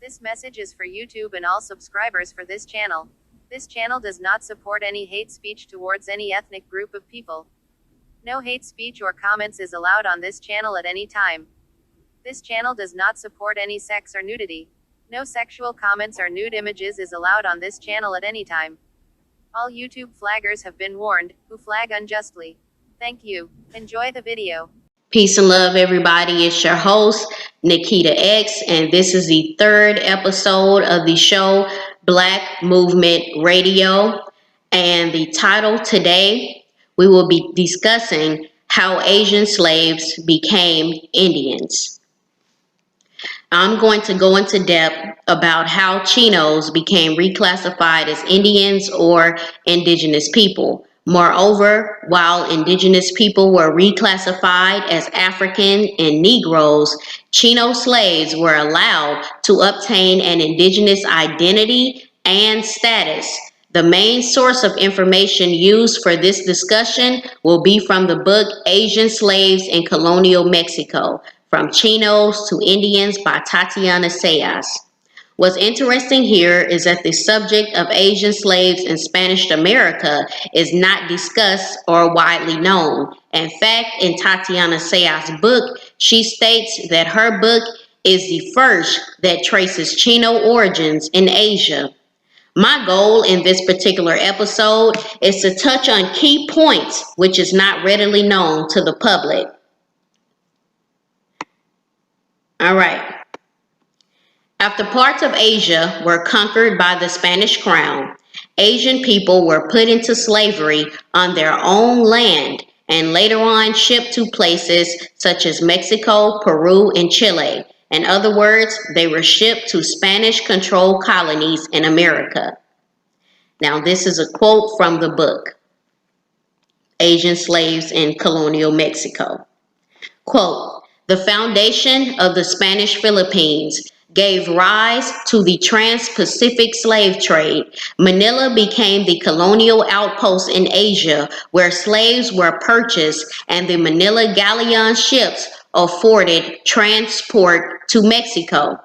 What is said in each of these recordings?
This message is for YouTube and all subscribers for this channel. This channel does not support any hate speech towards any ethnic group of people. No hate speech or comments is allowed on this channel at any time. This channel does not support any sex or nudity. No sexual comments or nude images is allowed on this channel at any time. All YouTube flaggers have been warned, who flag unjustly. Thank you. Enjoy the video. Peace and love, everybody. It's your host, Nikita X, and this is the third episode of the show, Black Movement Radio. And the title today, we will be discussing how Asian slaves became Indians. I'm going to go into depth about how Chinos became reclassified as Indians or indigenous people. Moreover, while indigenous people were reclassified as African and Negroes, Chino slaves were allowed to obtain an indigenous identity and status. The main source of information used for this discussion will be from the book Asian Slaves in Colonial Mexico, From Chinos to Indians by Tatiana Sayas. What's interesting here is that the subject of Asian slaves in Spanish America is not discussed or widely known. In fact, in Tatiana Sayas' book, she states that her book is the first that traces Chino origins in Asia. My goal in this particular episode is to touch on key points which is not readily known to the public. All right. After parts of Asia were conquered by the Spanish crown, Asian people were put into slavery on their own land and later on shipped to places such as Mexico, Peru, and Chile. In other words, they were shipped to Spanish-controlled colonies in America. Now, this is a quote from the book, Asian Slaves in Colonial Mexico. Quote, "The foundation of the Spanish Philippines gave rise to the trans-Pacific slave trade. Manila became the colonial outpost in Asia where slaves were purchased, and the Manila galleon ships afforded transport to Mexico.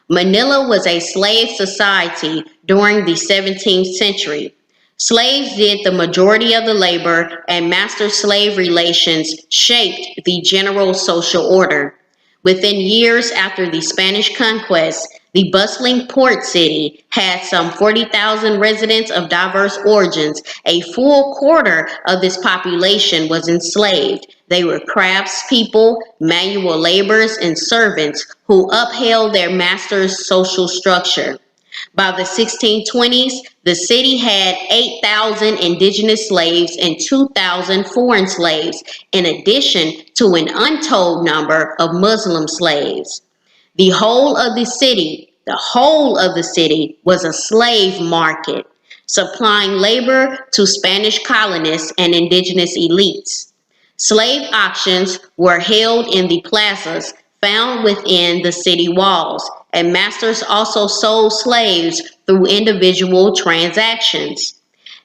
Manila was a slave society during the 17th century. Slaves did the majority of the labor, and master-slave relations shaped the general social order. Within years after the Spanish conquest, the bustling port city had some 40,000 residents of diverse origins. A full quarter of this population was enslaved. They were craftspeople, manual laborers, and servants who upheld their master's social structure. By the 1620s, the city had 8,000 indigenous slaves and 2,000 foreign slaves, in addition to an untold number of Muslim slaves. The whole of the city was a slave market, supplying labor to Spanish colonists and indigenous elites. Slave auctions were held in the plazas found within the city walls, and masters also sold slaves through individual transactions.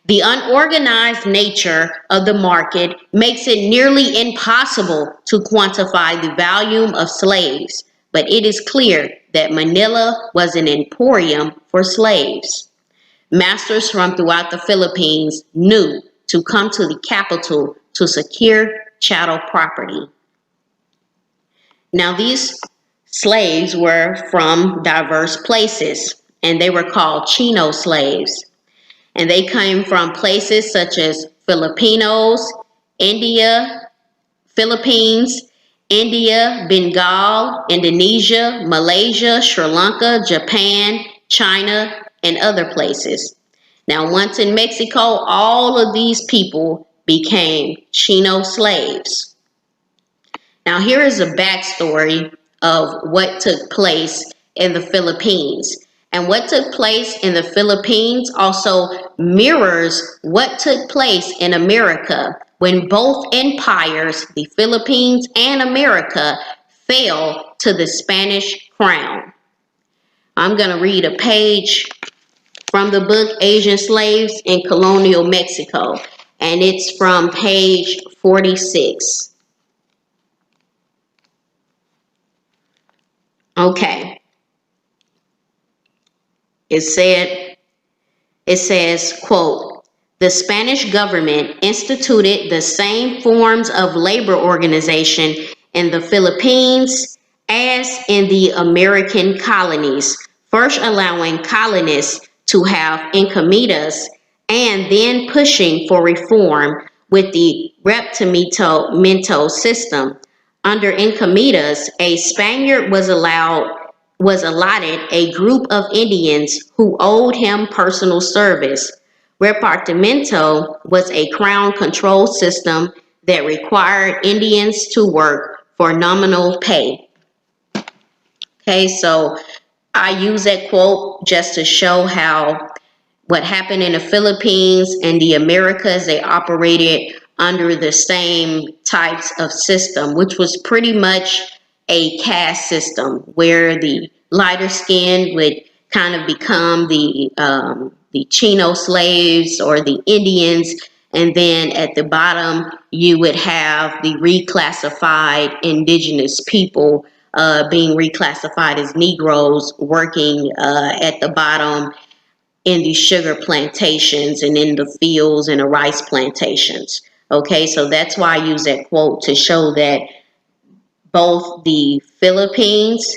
The unorganized nature of the market makes it nearly impossible to quantify the volume of slaves, but it is clear that Manila was an emporium for slaves. Masters from throughout the Philippines knew to come to the capital to secure chattel property. Now, these slaves were from diverse places, and they were called Chino slaves. And they came from places such as Filipinos, Philippines, India, Bengal, Indonesia, Malaysia, Sri Lanka, Japan, China, and other places. Now, once in Mexico, all of these people became Chino slaves. Now, here is a backstory of what took place in the Philippines. And what took place in the Philippines also mirrors what took place in America when both empires, the Philippines and America, fell to the Spanish crown. I'm going to read a page from the book Asian Slaves in Colonial Mexico, and it's from page 46. Okay. It said, it says, quote, the Spanish government instituted the same forms of labor organization in the Philippines as in the American colonies, first allowing colonists to have encomiendas and then pushing for reform with the reptimento system. Under encomiendas, a Spaniard was allotted a group of Indians who owed him personal service. Repartimento was a crown control system that required Indians to work for nominal pay. Okay, so I use that quote just to show how what happened in the Philippines and the Americas, they operated under the same types of system, which was pretty much a caste system where the lighter skin would kind of become the Chino slaves or the Indians, and then at the bottom you would have the reclassified indigenous people being reclassified as Negroes working at the bottom in the sugar plantations and in the fields and the rice plantations. Okay, so that's why I use that quote to show that both the Philippines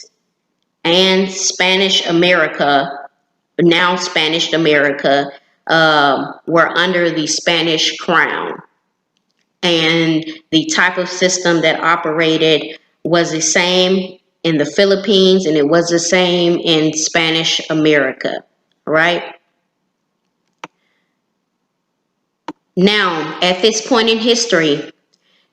and Spanish America, now Spanish America, were under the Spanish crown. And the type of system that operated was the same in the Philippines and it was the same in Spanish America, right? Now, at this point in history,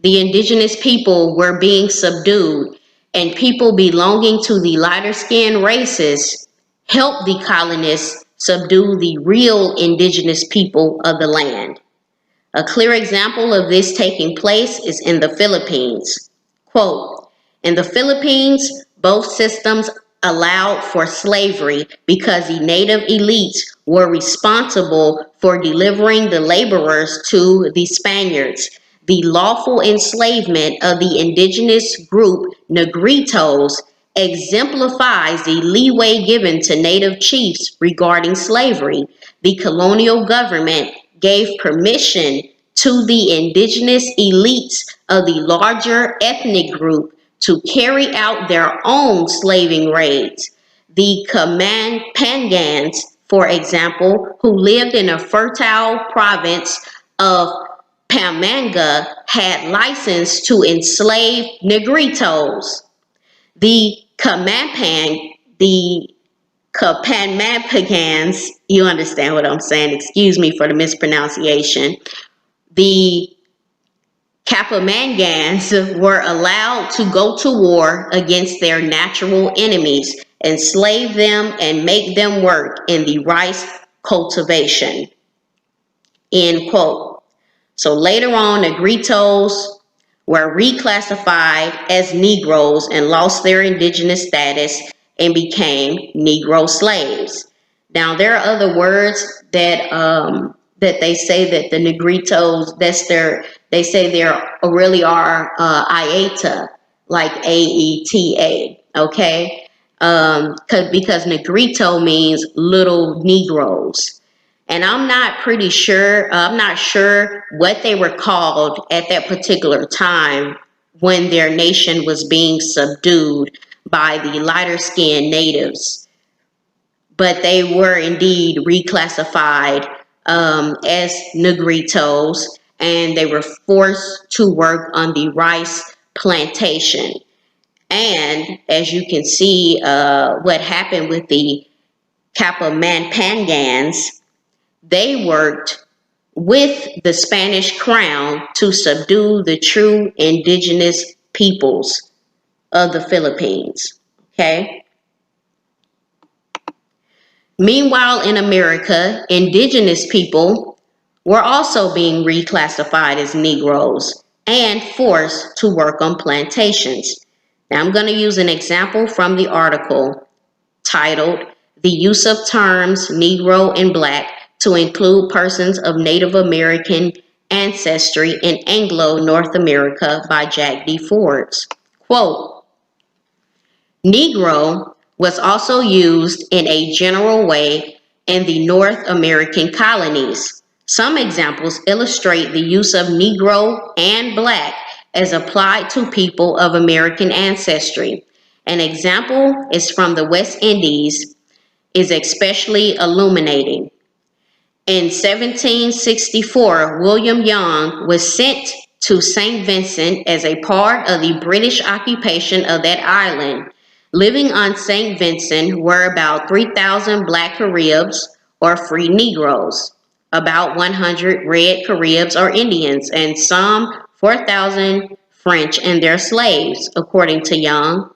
the indigenous people were being subdued, and people belonging to the lighter skinned races helped the colonists subdue the real indigenous people of the land. A clear example of this taking place is in the Philippines. Quote, in the Philippines, both systems allowed for slavery because the native elites were responsible for delivering the laborers to the Spaniards. The lawful enslavement of the indigenous group Negritos exemplifies the leeway given to native chiefs regarding slavery. The colonial government gave permission to the indigenous elites of the larger ethnic group to carry out their own slaving raids. The Pangans, for example, who lived in a fertile province of Pampanga, had license to enslave Negritos. The Kapamapagans, you understand what I'm saying, excuse me for the mispronunciation. The Kapamangans were allowed to go to war against their natural enemies, enslave them, and make them work in the rice cultivation. End quote. So later on, Negritos were reclassified as Negroes and lost their indigenous status and became Negro slaves. Now there are other words that they say that the Negritos, they say there really are Aeta, like Aeta, okay? Because Negrito means little Negroes. And I'm not sure what they were called at that particular time when their nation was being subdued by the lighter skinned natives. But they were indeed reclassified as Negritos, and they were forced to work on the rice plantation. And as you can see, what happened with the Kapamapangans, they worked with the Spanish crown to subdue the true indigenous peoples of the Philippines. Okay. Meanwhile, in America, indigenous people were also being reclassified as Negroes and forced to work on plantations. Now, I'm going to use an example from the article titled The Use of Terms Negro and Black to Include Persons of Native American Ancestry in Anglo-North America by Jack D. Forbes. Quote, Negro was also used in a general way in the North American colonies. Some examples illustrate the use of Negro and Black as applied to people of American ancestry. An example is from the West Indies, is especially illuminating. In 1764, William Young was sent to St. Vincent as a part of the British occupation of that island. Living on St. Vincent were about 3,000 Black Caribs or free Negroes, about 100 Red Caribs or Indians, and some 4,000 French and their slaves, according to Young.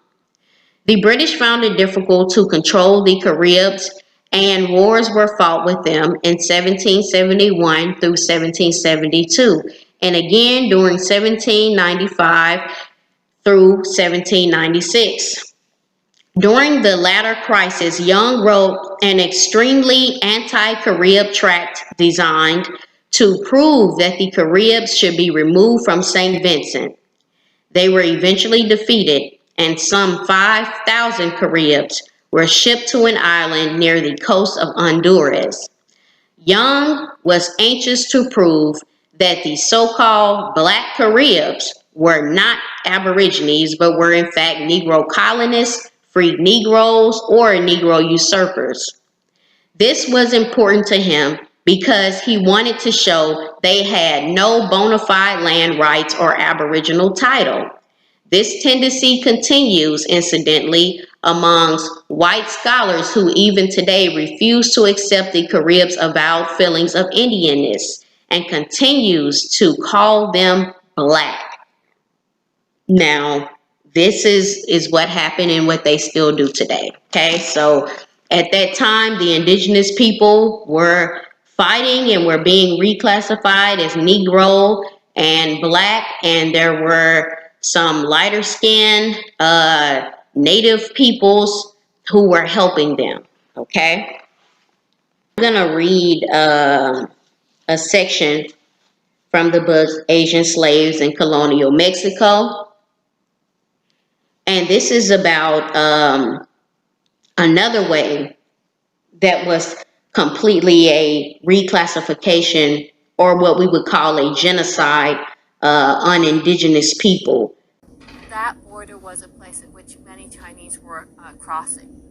The British found it difficult to control the Caribs, and wars were fought with them in 1771 through 1772, and again during 1795 through 1796. During the latter crisis, Young wrote an extremely anti-Carib tract designed to prove that the Caribs should be removed from St. Vincent. They were eventually defeated, and some 5,000 Caribs were shipped to an island near the coast of Honduras. Young was anxious to prove that the so-called Black Caribs were not Aborigines, but were in fact Negro colonists, freed Negroes, or Negro usurpers. This was important to him because he wanted to show they had no bona fide land rights or Aboriginal title. This tendency continues, incidentally, amongst white scholars who even today refuse to accept the Caribs' avowed feelings of Indianness and continues to call them Black. Now, this is what happened and what they still do today. Okay, so at that time, the indigenous people were fighting and were being reclassified as Negro and Black, and there were some lighter skinned native peoples who were helping them. Okay, I'm gonna read a section from the book Asian Slaves in Colonial Mexico. And this is about another way that was completely a reclassification, or what we would call a genocide on indigenous people. That border was a place at which many Chinese were crossing.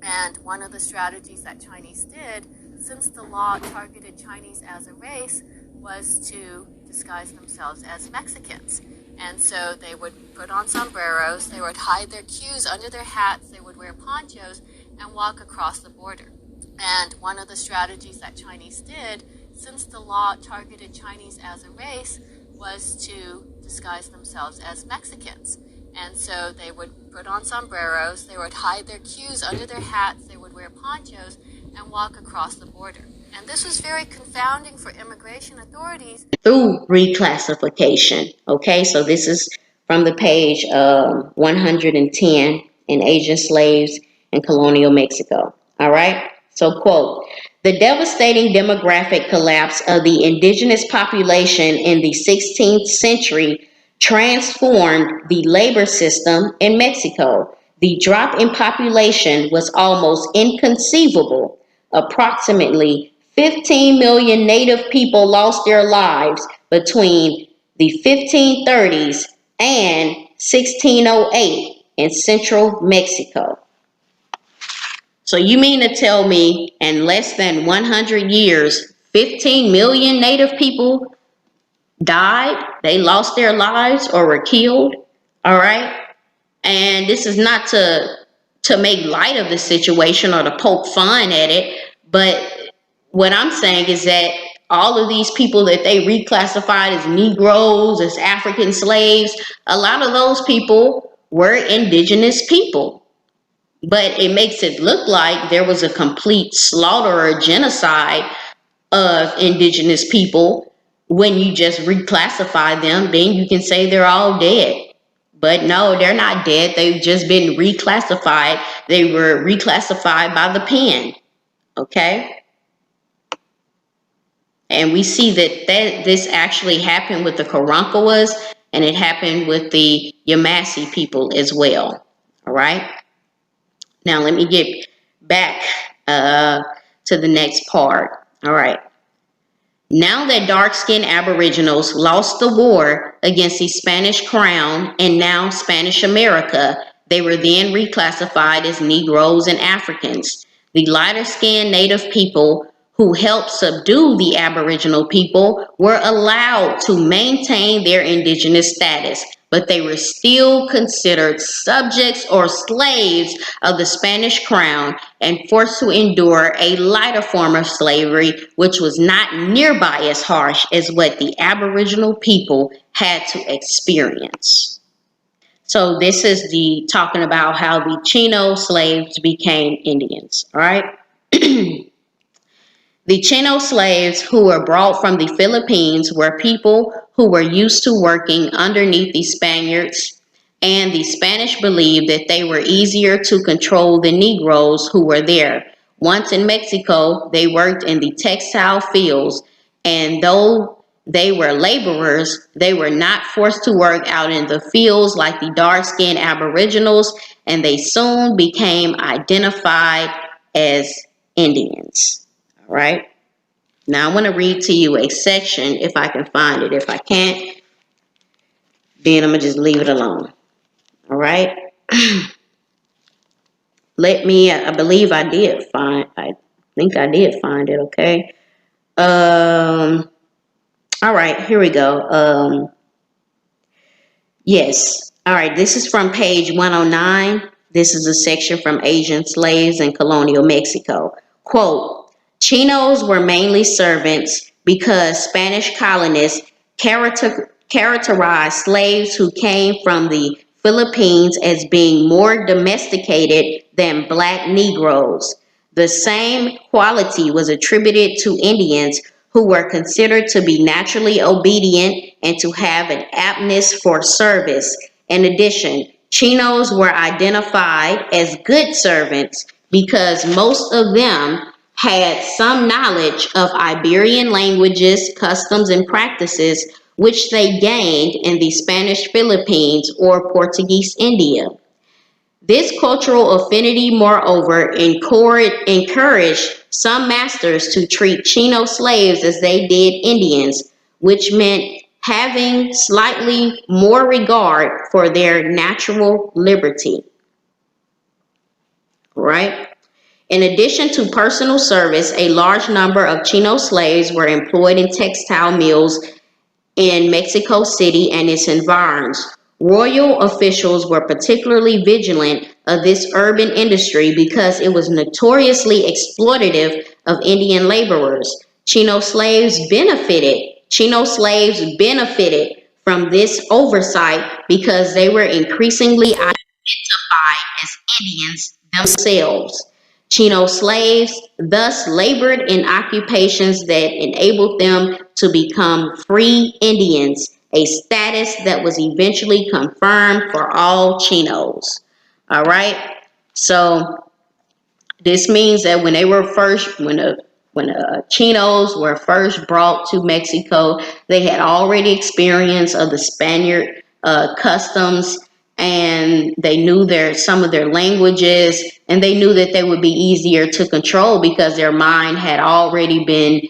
And one of the strategies that Chinese did, since the law targeted Chinese as a race, was to disguise themselves as Mexicans. And so they would put on sombreros, they would hide their queues under their hats, they would wear ponchos and walk across the border. And one of the strategies that Chinese did, since the law targeted Chinese as a race, was to disguise themselves as Mexicans. And so they would put on sombreros, they would hide their queues under their hats, they would wear ponchos and walk across the border. And this was very confounding for immigration authorities. Through reclassification. Okay, so this is from the page 110 in Asian Slaves in Colonial Mexico. All right, so quote, the devastating demographic collapse of the indigenous population in the 16th century transformed the labor system in Mexico. The drop in population was almost inconceivable. Approximately 15 million native people lost their lives between the 1530s and 1608 in central Mexico. So you mean to tell me in less than 100 years, 15 million native people died? They lost their lives or were killed? All right. And this is not to make light of the situation or to poke fun at it, but what I'm saying is that all of these people that they reclassified as Negroes, as African slaves, a lot of those people were indigenous people. But it makes it look like there was a complete slaughter or genocide of indigenous people. When you just reclassify them, then you can say they're all dead. But no, they're not dead. They've just been reclassified. They were reclassified by the pen. Okay? And we see that this actually happened with the Karankawas, and it happened with the Yamasee people as well. All right? Now let me get back to the next part. All right. Now that dark-skinned Aboriginals lost the war against the Spanish Crown and now Spanish America, they were then reclassified as Negroes and Africans. The lighter-skinned Native people who helped subdue the Aboriginal people were allowed to maintain their indigenous status, but they were still considered subjects or slaves of the Spanish crown and forced to endure a lighter form of slavery, which was not nearby as harsh as what the Aboriginal people had to experience. So this is the talking about how the Chino slaves became Indians, all right? The Chino slaves who were brought from the Philippines were people who were used to working underneath the Spaniards, and the Spanish believed that they were easier to control than Negroes who were there. Once in Mexico, they worked in the textile fields, and though they were laborers, they were not forced to work out in the fields like the dark-skinned Aboriginals, and they soon became identified as Indians. All right. Now I want to read to you a section if I can find it. If I can't, then I'm going to just leave it alone. All right. I believe I did find, I think I did find it. Okay. All right, here we go. Yes. All right. This is from page 109. This is a section from Asian slaves in colonial Mexico. Quote, Chinos were mainly servants because Spanish colonists characterized slaves who came from the Philippines as being more domesticated than black Negroes. The same quality was attributed to Indians who were considered to be naturally obedient and to have an aptness for service. In addition, Chinos were identified as good servants because most of them had some knowledge of Iberian languages, customs, and practices which they gained in the Spanish Philippines or Portuguese India. This cultural affinity, moreover, encouraged some masters to treat Chino slaves as they did Indians, which meant having slightly more regard for their natural liberty. Right? In addition to personal service, a large number of Chino slaves were employed in textile mills in Mexico City and its environs. Royal officials were particularly vigilant of this urban industry because it was notoriously exploitative of Indian laborers. Chino slaves benefited from this oversight because they were increasingly identified as Indians themselves. Chino slaves thus labored in occupations that enabled them to become free Indians, a status that was eventually confirmed for all Chinos. All right. So this means that when Chinos were first brought to Mexico, they had already experience of the Spaniard customs, and they knew some of their languages, and they knew that they would be easier to control because their mind had already been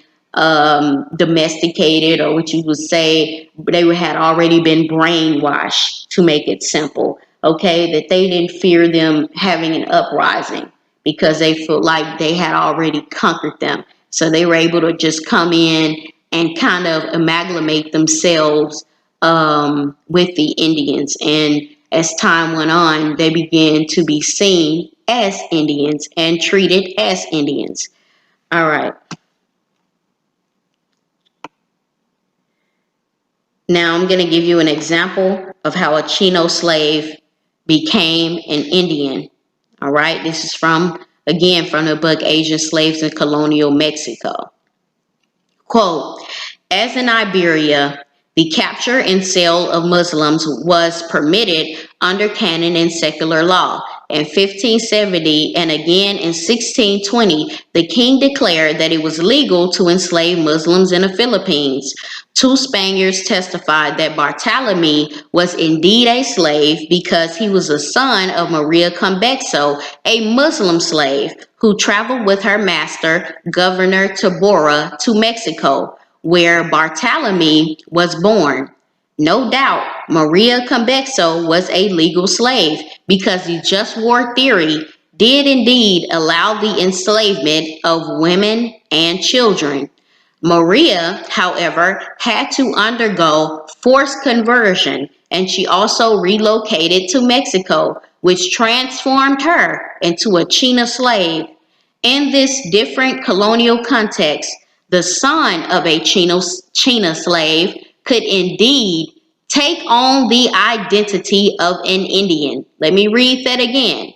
domesticated, or what you would say, they had already been brainwashed, to make it simple. Okay, that they didn't fear them having an uprising because they felt like they had already conquered them. So they were able to just come in and kind of amalgamate themselves with the Indians. And as time went on, they began to be seen as Indians and treated as Indians. All right. Now I'm going to give you an example of how a Chino slave became an Indian. All right. This is from the book Asian Slaves in Colonial Mexico. Quote, as in Iberia, the capture and sale of Muslims was permitted under canon and secular law. in 1570 and again in 1620, the king declared that it was legal to enslave Muslims in the Philippines. Two Spaniards testified that Bartolome was indeed a slave because he was a son of Maria Convexo, a Muslim slave who traveled with her master, Governor Tabora, to Mexico, where Bartolome was born. No doubt, Maria Convexo was a legal slave because the just war theory did indeed allow the enslavement of women and children. Maria, however, had to undergo forced conversion, and she also relocated to Mexico, which transformed her into a China slave. In this different colonial context, the son of a China slave could indeed take on the identity of an Indian. Let me read that again.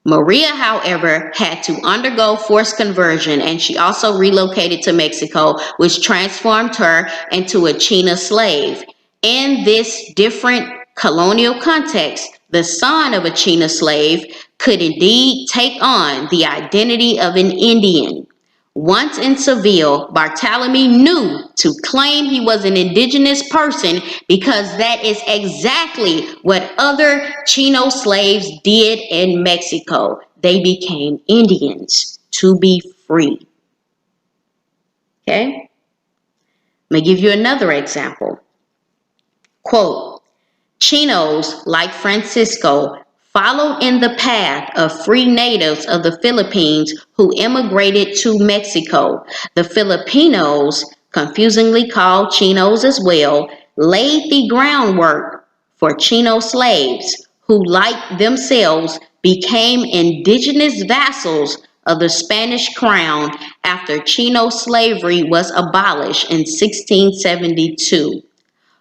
Maria, however, had to undergo forced conversion, and she also relocated to Mexico, which transformed her into a China slave. In this different colonial context, the son of a China slave could indeed take on the identity of an Indian. Once in Seville, Bartolome knew to claim he was an indigenous person because that is exactly what other Chino slaves did in Mexico. They became Indians to be free. Okay? Let me give you another example. Quote, Chinos like Francisco followed in the path of free natives of the Philippines who immigrated to Mexico. The Filipinos, confusingly called Chinos as well, laid the groundwork for Chino slaves who, like themselves, became indigenous vassals of the Spanish crown after Chino slavery was abolished in 1672.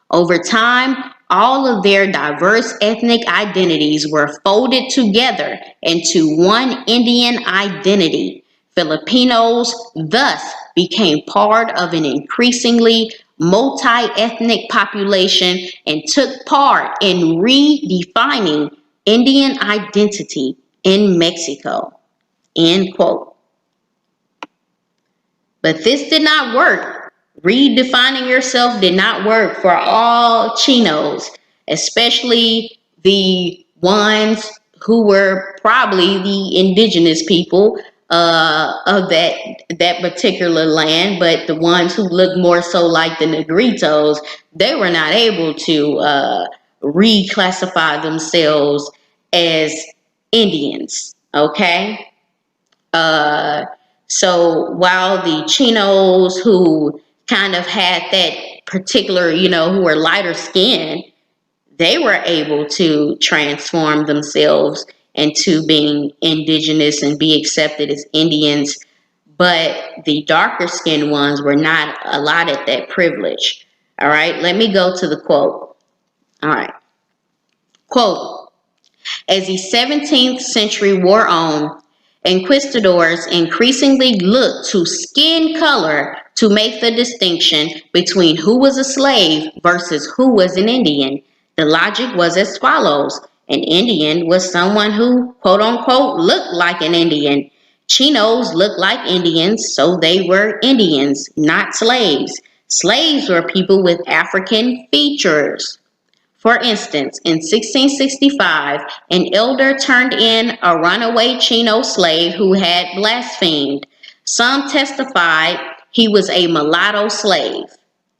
Over time, all of their diverse ethnic identities were folded together into one Indian identity. Filipinos thus became part of an increasingly multi-ethnic population and took part in redefining Indian identity in Mexico. End quote. But this did not work. Redefining yourself did not work for all Chinos, especially the ones who were probably the indigenous people of that particular land. But the ones who looked more so like the Negritos, they were not able to reclassify themselves as Indians. Okay. So while the Chinos who kind of had that particular, who were lighter skinned, they were able to transform themselves into being indigenous and be accepted as Indians. But the darker skinned ones were not allotted that privilege. All right, let me go to the quote. All right. Quote, as the 17th century wore on, Inquisitors increasingly looked to skin color to make the distinction between who was a slave versus who was an Indian. The logic was as follows. An Indian was someone who, quote unquote, looked like an Indian. Chinos looked like Indians, so they were Indians, not slaves. Slaves were people with African features. For instance, in 1665, an elder turned in a runaway Chino slave who had blasphemed. Some testified he was a mulatto slave,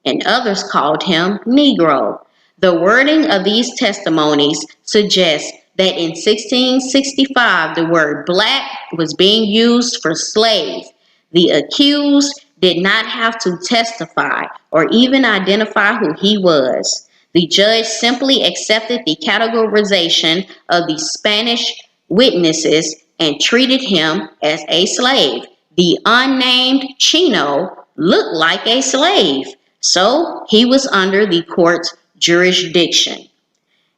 and others called him Negro. The wording of these testimonies suggests that in 1665, the word black was being used for slave. The accused did not have to testify or even identify who he was. The judge simply accepted the categorization of the Spanish witnesses and treated him as a slave. The unnamed Chino looked like a slave, so he was under the court's jurisdiction.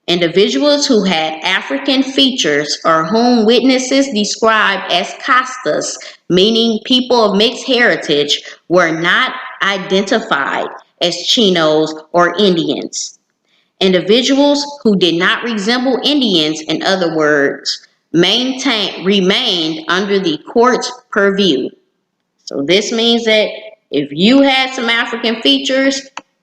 Individuals who had African features or whom witnesses described as castas, meaning people of mixed heritage, were not identified as Chinos or Indians. Individuals who did not resemble Indians, in other words, remained under the court's purview. So this means that if you had some African features,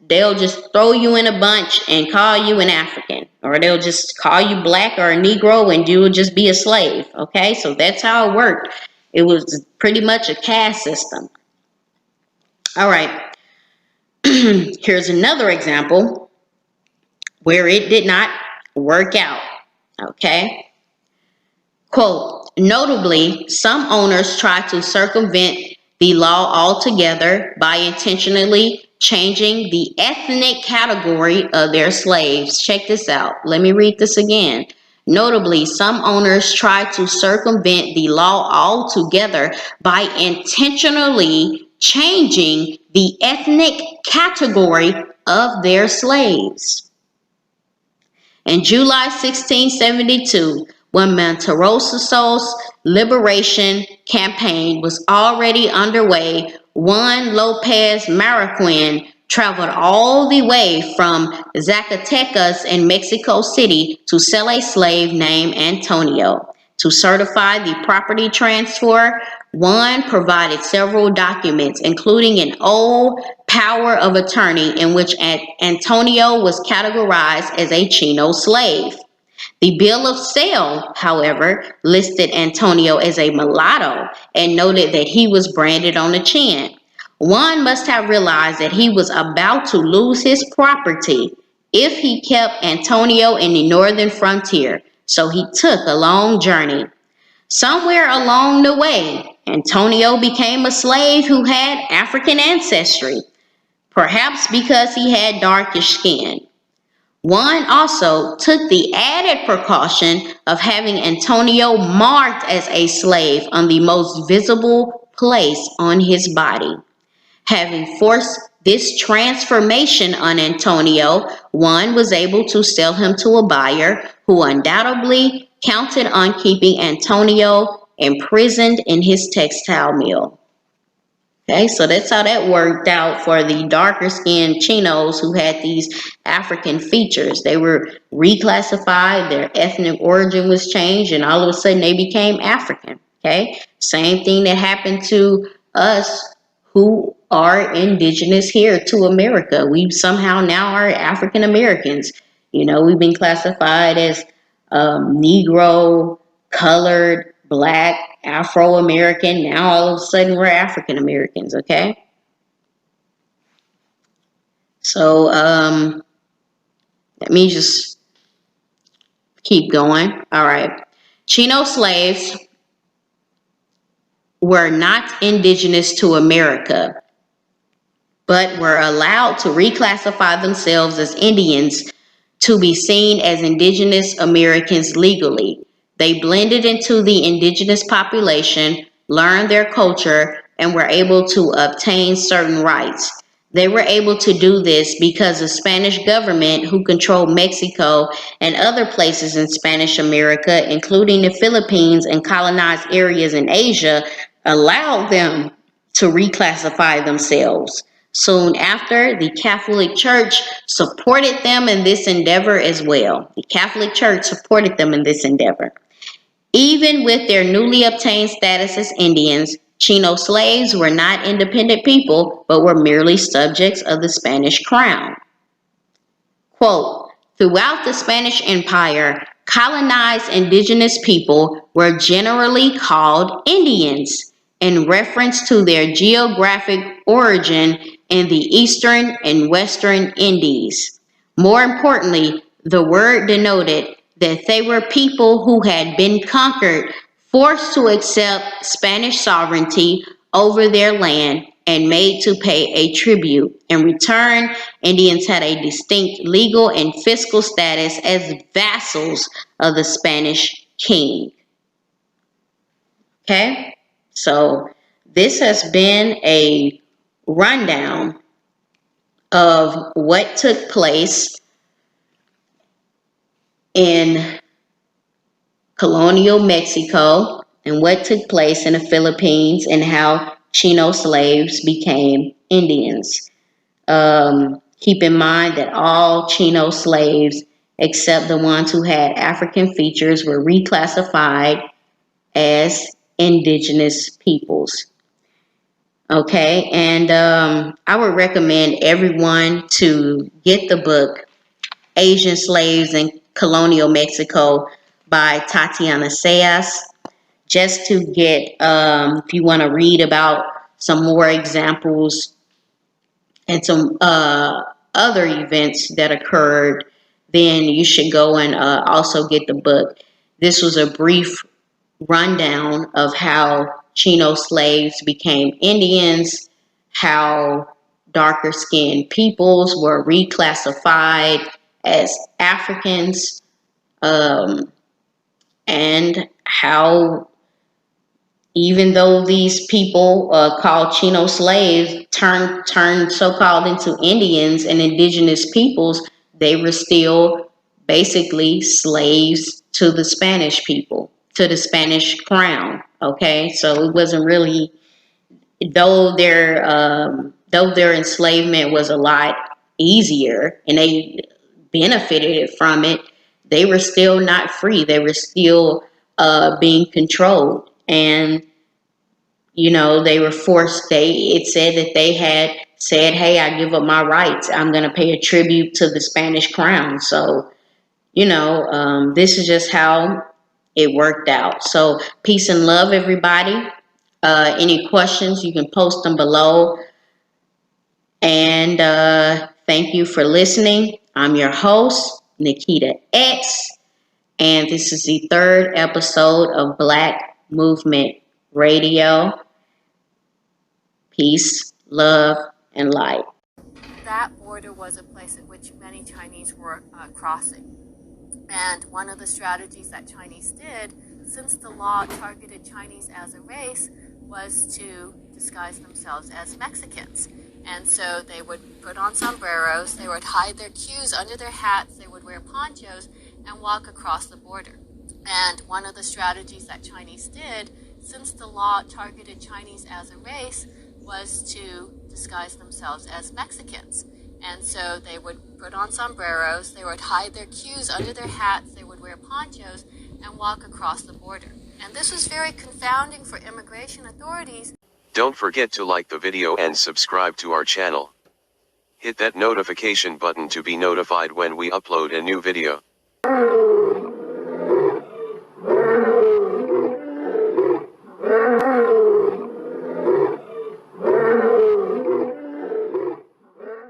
they'll just throw you in a bunch and call you an African, or they'll just call you black or a Negro and you will just be a slave. Okay, so that's how it worked. It was pretty much a caste system. All right, here's another example where it did not work out. Okay. Quote, notably, some owners try to circumvent the law altogether by intentionally changing the ethnic category of their slaves. Check this out. Let me read this again. Notably, some owners try to circumvent the law altogether by intentionally changing the ethnic category of their slaves. In July 1672, when Monterroso's liberation campaign was already underway, Juan Lopez Marroquin traveled all the way from Zacatecas in Mexico City to sell a slave named Antonio. To certify the property transfer, Juan provided several documents, including an old power of attorney in which Antonio was categorized as a Chino slave. The bill of sale, however, listed Antonio as a mulatto and noted that he was branded on the chin. Juan must have realized that he was about to lose his property if he kept Antonio in the northern frontier, so he took a long journey. Somewhere along the way, Antonio became a slave who had African ancestry, perhaps because he had darkish skin. Juan also took the added precaution of having Antonio marked as a slave on the most visible place on his body. Having forced this transformation on Antonio, Juan was able to sell him to a buyer who undoubtedly counted on keeping Antonio imprisoned in his textile mill. Okay, so that's how that worked out for the darker skinned Chinos who had these African features. They were reclassified, their ethnic origin was changed, and all of a sudden they became African. Okay, same thing that happened to us who are indigenous here to America. We somehow now are African Americans. You know, we've been classified as Negro, colored, Black, Afro-American. Now all of a sudden we're African Americans, okay? So let me just keep going. All right. Chino slaves were not indigenous to America, but were allowed to reclassify themselves as Indians to be seen as indigenous Americans legally. They blended into the indigenous population, learned their culture, and were able to obtain certain rights. They were able to do this because the Spanish government, who controlled Mexico and other places in Spanish America, including the Philippines and colonized areas in Asia, allowed them to reclassify themselves. Soon after, the Catholic Church supported them in this endeavor as well. The Catholic Church supported them in this endeavor. Even with their newly obtained status as Indians, Chino slaves were not independent people, but were merely subjects of the Spanish crown. Quote, throughout the Spanish Empire, colonized indigenous people were generally called Indians in reference to their geographic origin in the eastern and western Indies. More importantly, the word denoted that they were people who had been conquered, forced to accept Spanish sovereignty over their land, and made to pay a tribute. In return, Indians had a distinct legal and fiscal status as vassals of the Spanish king. Okay, so this has been a rundown of what took place in colonial Mexico and what took place in the Philippines and how Chino slaves became Indians. Keep in mind that all Chino slaves, except the ones who had African features, were reclassified as indigenous peoples. Okay, and I would recommend everyone to get the book Asian Slaves in Colonial Mexico by Tatiana Sayas, just to get, if you want to read about some more examples and some other events that occurred, then you should go and also get the book. This was a brief rundown of how Chino slaves became Indians, how darker skinned peoples were reclassified as Africans, and how even though these people called Chino slaves turned so-called into Indians and indigenous peoples, they were still basically slaves to the Spanish people, to the Spanish crown. Okay, so it wasn't really, though their enslavement was a lot easier and they benefited from it, they were still not free. They were still being controlled. And they were forced. It said that they had said, hey, I give up my rights. I'm going to pay a tribute to the Spanish crown. So, this is just how it worked out. So peace and love, everybody. Any questions, you can post them below. And thank you for listening. I'm your host, Nikita X. And this is the 3rd episode of Black Movement Radio. Peace, love, and light. That border was a place at which many Chinese were crossing. And one of the strategies that Chinese did, since the law targeted Chinese as a race, was to disguise themselves as Mexicans. And so they would put on sombreros, they would hide their queues under their hats, they would wear ponchos, and walk across the border. And one of the strategies that Chinese did, since the law targeted Chinese as a race, was to disguise themselves as Mexicans. And so they would put on sombreros, they would hide their queues under their hats, they would wear ponchos, and walk across the border. And this was very confounding for immigration authorities. Don't forget to like the video and subscribe to our channel. Hit that notification button to be notified when we upload a new video.